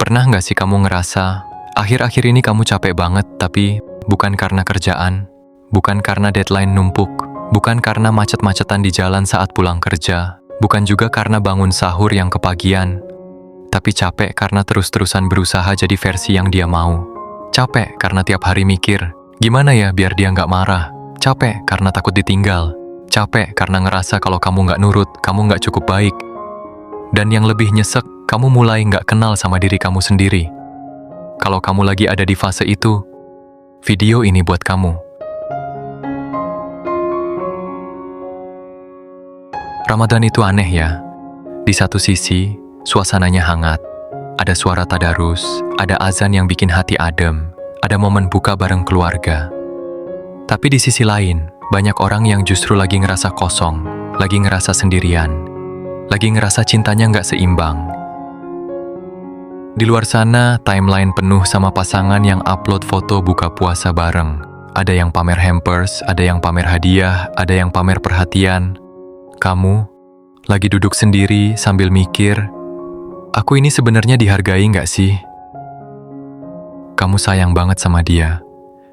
Pernah nggak sih kamu ngerasa, akhir-akhir ini kamu capek banget, tapi bukan karena kerjaan, bukan karena deadline numpuk, bukan karena macet-macetan di jalan saat pulang kerja, bukan juga karena bangun sahur yang kepagian, tapi capek karena terus-terusan berusaha jadi versi yang dia mau. Capek karena tiap hari mikir, gimana ya biar dia nggak marah. Capek karena takut ditinggal. Capek karena ngerasa kalau kamu nggak nurut, kamu nggak cukup baik. Dan yang lebih nyesek, kamu mulai nggak kenal sama diri kamu sendiri. Kalau kamu lagi ada di fase itu, video ini buat kamu. Ramadan itu aneh ya. Di satu sisi, suasananya hangat. Ada suara tadarus, ada azan yang bikin hati adem, ada momen buka bareng keluarga. Tapi di sisi lain, banyak orang yang justru lagi ngerasa kosong, lagi ngerasa sendirian, lagi ngerasa cintanya nggak seimbang. Di luar sana, timeline penuh sama pasangan yang upload foto buka puasa bareng. Ada yang pamer hampers, ada yang pamer hadiah, ada yang pamer perhatian. Kamu lagi duduk sendiri sambil mikir, aku ini sebenarnya dihargai nggak sih? Kamu sayang banget sama dia.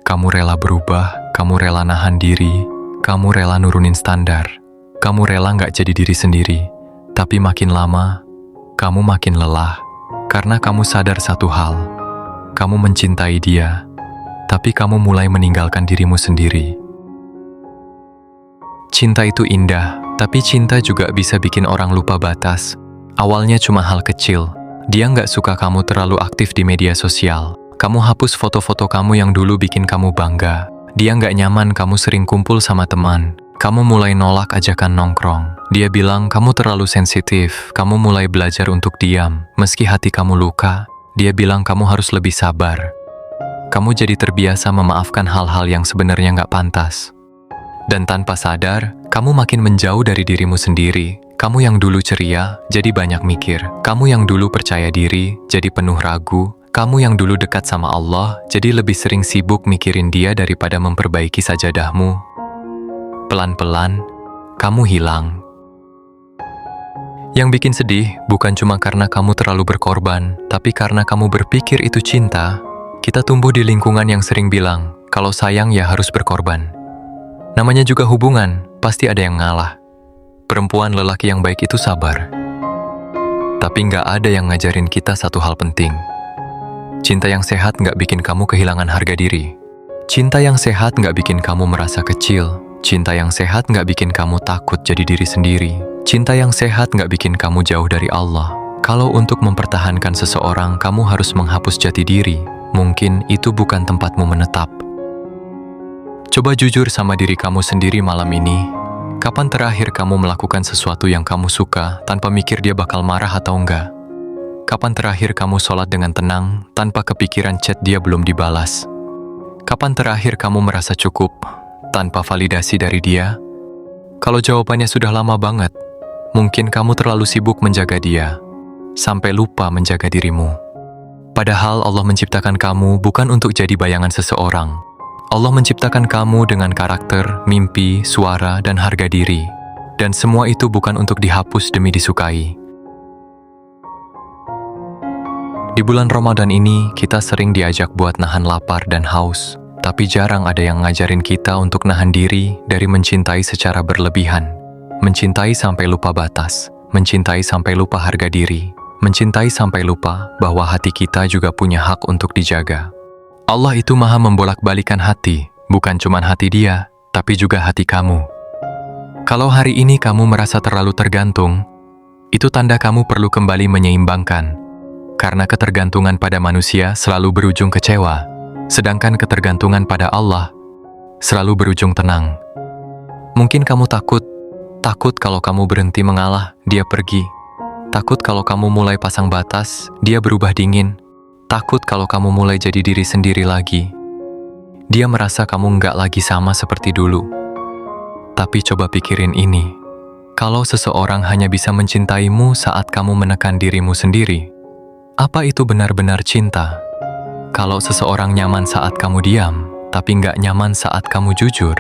Kamu rela berubah, kamu rela nahan diri, kamu rela nurunin standar. Kamu rela nggak jadi diri sendiri. Tapi makin lama, kamu makin lelah. Karena kamu sadar satu hal, kamu mencintai dia, tapi kamu mulai meninggalkan dirimu sendiri. Cinta itu indah, tapi cinta juga bisa bikin orang lupa batas. Awalnya cuma hal kecil, dia nggak suka kamu terlalu aktif di media sosial. Kamu hapus foto-foto kamu yang dulu bikin kamu bangga. Dia nggak nyaman kamu sering kumpul sama teman. Kamu mulai nolak ajakan nongkrong. Dia bilang kamu terlalu sensitif, kamu mulai belajar untuk diam. Meski hati kamu luka, dia bilang kamu harus lebih sabar. Kamu jadi terbiasa memaafkan hal-hal yang sebenarnya nggak pantas. Dan tanpa sadar, kamu makin menjauh dari dirimu sendiri. Kamu yang dulu ceria, jadi banyak mikir. Kamu yang dulu percaya diri, jadi penuh ragu. Kamu yang dulu dekat sama Allah, jadi lebih sering sibuk mikirin dia daripada memperbaiki sajadahmu. Pelan-pelan, kamu hilang. Yang bikin sedih bukan cuma karena kamu terlalu berkorban, tapi karena kamu berpikir itu cinta. Kita tumbuh di lingkungan yang sering bilang, kalau sayang ya harus berkorban. Namanya juga hubungan, pasti ada yang ngalah. Perempuan lelaki yang baik itu sabar. Tapi nggak ada yang ngajarin kita satu hal penting. Cinta yang sehat nggak bikin kamu kehilangan harga diri. Cinta yang sehat nggak bikin kamu merasa kecil. Cinta yang sehat nggak bikin kamu takut jadi diri sendiri. Cinta yang sehat nggak bikin kamu jauh dari Allah. Kalau untuk mempertahankan seseorang, kamu harus menghapus jati diri. Mungkin itu bukan tempatmu menetap. Coba jujur sama diri kamu sendiri malam ini. Kapan terakhir kamu melakukan sesuatu yang kamu suka tanpa mikir dia bakal marah atau enggak? Kapan terakhir kamu sholat dengan tenang tanpa kepikiran chat dia belum dibalas? Kapan terakhir kamu merasa cukup tanpa validasi dari dia? Kalau jawabannya sudah lama banget, mungkin kamu terlalu sibuk menjaga dia, sampai lupa menjaga dirimu. Padahal Allah menciptakan kamu bukan untuk jadi bayangan seseorang. Allah menciptakan kamu dengan karakter, mimpi, suara, dan harga diri. Dan semua itu bukan untuk dihapus demi disukai. Di bulan Ramadan ini, kita sering diajak buat nahan lapar dan haus. Tapi jarang ada yang ngajarin kita untuk nahan diri dari mencintai secara berlebihan. Mencintai sampai lupa batas. Mencintai sampai lupa harga diri. Mencintai sampai lupa bahwa hati kita juga punya hak untuk dijaga. Allah itu maha membolak-balikan hati, bukan cuma hati dia, tapi juga hati kamu. Kalau hari ini kamu merasa terlalu tergantung, itu tanda kamu perlu kembali menyeimbangkan. Karena ketergantungan pada manusia selalu berujung kecewa, sedangkan ketergantungan pada Allah selalu berujung tenang. Mungkin kamu takut kalau kamu berhenti mengalah, dia pergi. Takut kalau kamu mulai pasang batas, dia berubah dingin. Takut kalau kamu mulai jadi diri sendiri lagi. Dia merasa kamu nggak lagi sama seperti dulu. Tapi coba pikirin ini. Kalau seseorang hanya bisa mencintaimu saat kamu menekan dirimu sendiri, apa itu benar-benar cinta? Kalau seseorang nyaman saat kamu diam, tapi nggak nyaman saat kamu jujur,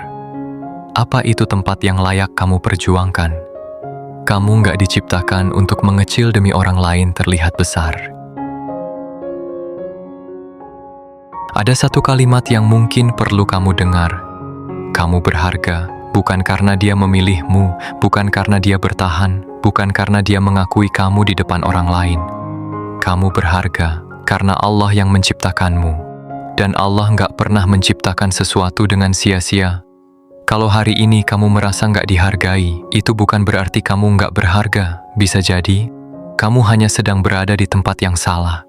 apa itu tempat yang layak kamu perjuangkan? Kamu nggak diciptakan untuk mengecil demi orang lain terlihat besar. Ada satu kalimat yang mungkin perlu kamu dengar. Kamu berharga, bukan karena dia memilihmu, bukan karena dia bertahan, bukan karena dia mengakui kamu di depan orang lain. Kamu berharga karena Allah yang menciptakanmu. Dan Allah nggak pernah menciptakan sesuatu dengan sia-sia. Kalau hari ini kamu merasa nggak dihargai, itu bukan berarti kamu nggak berharga. Bisa jadi, kamu hanya sedang berada di tempat yang salah.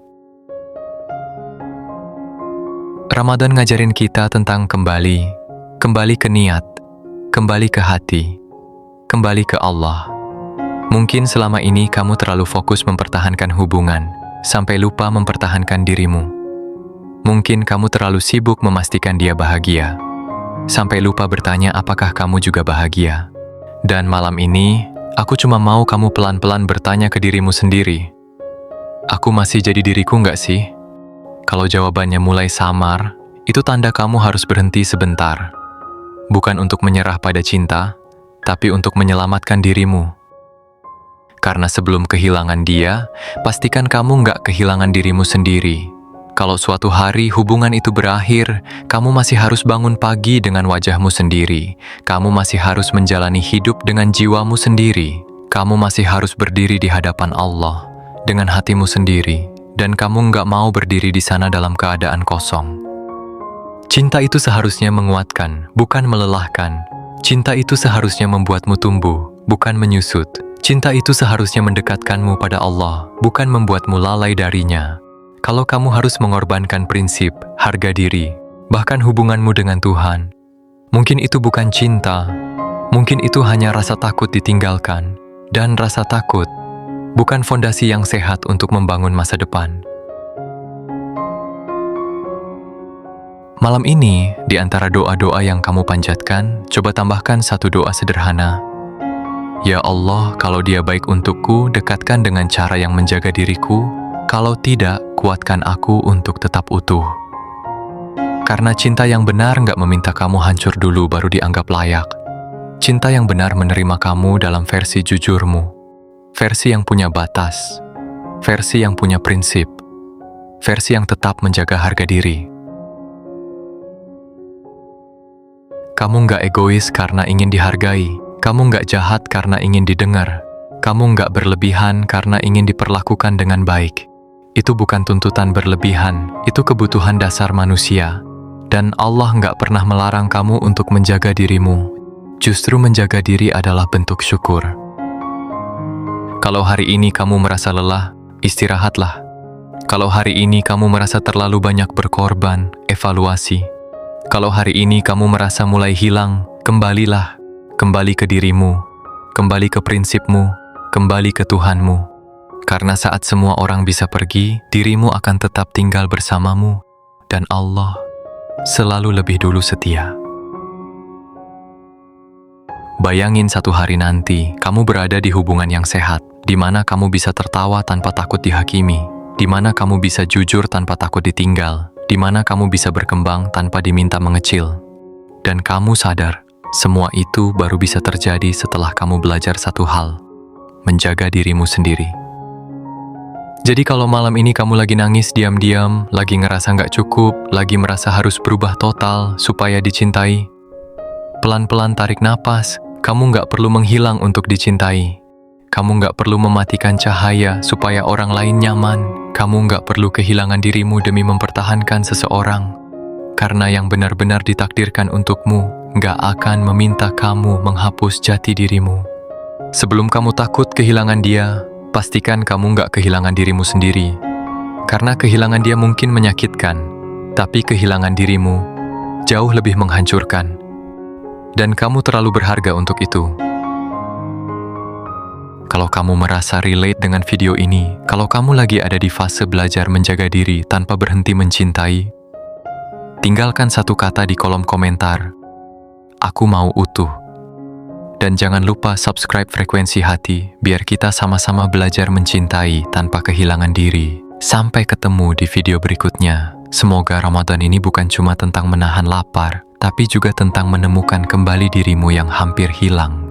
Ramadan ngajarin kita tentang kembali ke niat, kembali ke hati, kembali ke Allah. Mungkin selama ini kamu terlalu fokus mempertahankan hubungan, sampai lupa mempertahankan dirimu. Mungkin kamu terlalu sibuk memastikan dia bahagia, sampai lupa bertanya apakah kamu juga bahagia. Dan malam ini, aku cuma mau kamu pelan-pelan bertanya ke dirimu sendiri. Aku masih jadi diriku nggak sih? Kalau jawabannya mulai samar, itu tanda kamu harus berhenti sebentar. Bukan untuk menyerah pada cinta, tapi untuk menyelamatkan dirimu. Karena sebelum kehilangan dia, pastikan kamu nggak kehilangan dirimu sendiri. Kalau suatu hari hubungan itu berakhir, kamu masih harus bangun pagi dengan wajahmu sendiri. Kamu masih harus menjalani hidup dengan jiwamu sendiri. Kamu masih harus berdiri di hadapan Allah dengan hatimu sendiri. Dan kamu nggak mau berdiri di sana dalam keadaan kosong. Cinta itu seharusnya menguatkan, bukan melelahkan. Cinta itu seharusnya membuatmu tumbuh, bukan menyusut. Cinta itu seharusnya mendekatkanmu pada Allah, bukan membuatmu lalai darinya. Kalau kamu harus mengorbankan prinsip, harga diri, bahkan hubunganmu dengan Tuhan, mungkin itu bukan cinta. Mungkin itu hanya rasa takut ditinggalkan. Dan rasa takut bukan fondasi yang sehat untuk membangun masa depan. Malam ini, di antara doa-doa yang kamu panjatkan, coba tambahkan satu doa sederhana. Ya Allah, kalau dia baik untukku, dekatkan dengan cara yang menjaga diriku. Kalau tidak, kuatkan aku untuk tetap utuh. Karena cinta yang benar nggak meminta kamu hancur dulu baru dianggap layak. Cinta yang benar menerima kamu dalam versi jujurmu. Versi yang punya batas, versi yang punya prinsip, versi yang tetap menjaga harga diri. Kamu nggak egois karena ingin dihargai, kamu nggak jahat karena ingin didengar, kamu nggak berlebihan karena ingin diperlakukan dengan baik. Itu bukan tuntutan berlebihan, itu kebutuhan dasar manusia. Dan Allah nggak pernah melarang kamu untuk menjaga dirimu. Justru menjaga diri adalah bentuk syukur. Kalau hari ini kamu merasa lelah, istirahatlah. Kalau hari ini kamu merasa terlalu banyak berkorban, evaluasi. Kalau hari ini kamu merasa mulai hilang, kembalilah. Kembali ke dirimu, kembali ke prinsipmu, kembali ke Tuhanmu. Karena saat semua orang bisa pergi, dirimu akan tetap tinggal bersamamu. Dan Allah selalu lebih dulu setia. Bayangin satu hari nanti, kamu berada di hubungan yang sehat, di mana kamu bisa tertawa tanpa takut dihakimi, di mana kamu bisa jujur tanpa takut ditinggal, di mana kamu bisa berkembang tanpa diminta mengecil. Dan kamu sadar, semua itu baru bisa terjadi setelah kamu belajar satu hal, menjaga dirimu sendiri. Jadi kalau malam ini kamu lagi nangis diam-diam, lagi ngerasa nggak cukup, lagi merasa harus berubah total supaya dicintai, pelan-pelan tarik napas. Kamu nggak perlu menghilang untuk dicintai. Kamu nggak perlu mematikan cahaya supaya orang lain nyaman. Kamu nggak perlu kehilangan dirimu demi mempertahankan seseorang. Karena yang benar-benar ditakdirkan untukmu nggak akan meminta kamu menghapus jati dirimu. Sebelum kamu takut kehilangan dia, pastikan kamu nggak kehilangan dirimu sendiri. Karena kehilangan dia mungkin menyakitkan, tapi kehilangan dirimu jauh lebih menghancurkan. Dan kamu terlalu berharga untuk itu. Kalau kamu merasa relate dengan video ini, kalau kamu lagi ada di fase belajar menjaga diri tanpa berhenti mencintai, tinggalkan satu kata di kolom komentar. Aku mau utuh. Dan jangan lupa subscribe Frekuensi Hati, biar kita sama-sama belajar mencintai tanpa kehilangan diri. Sampai ketemu di video berikutnya. Semoga Ramadan ini bukan cuma tentang menahan lapar, tapi juga tentang menemukan kembali dirimu yang hampir hilang.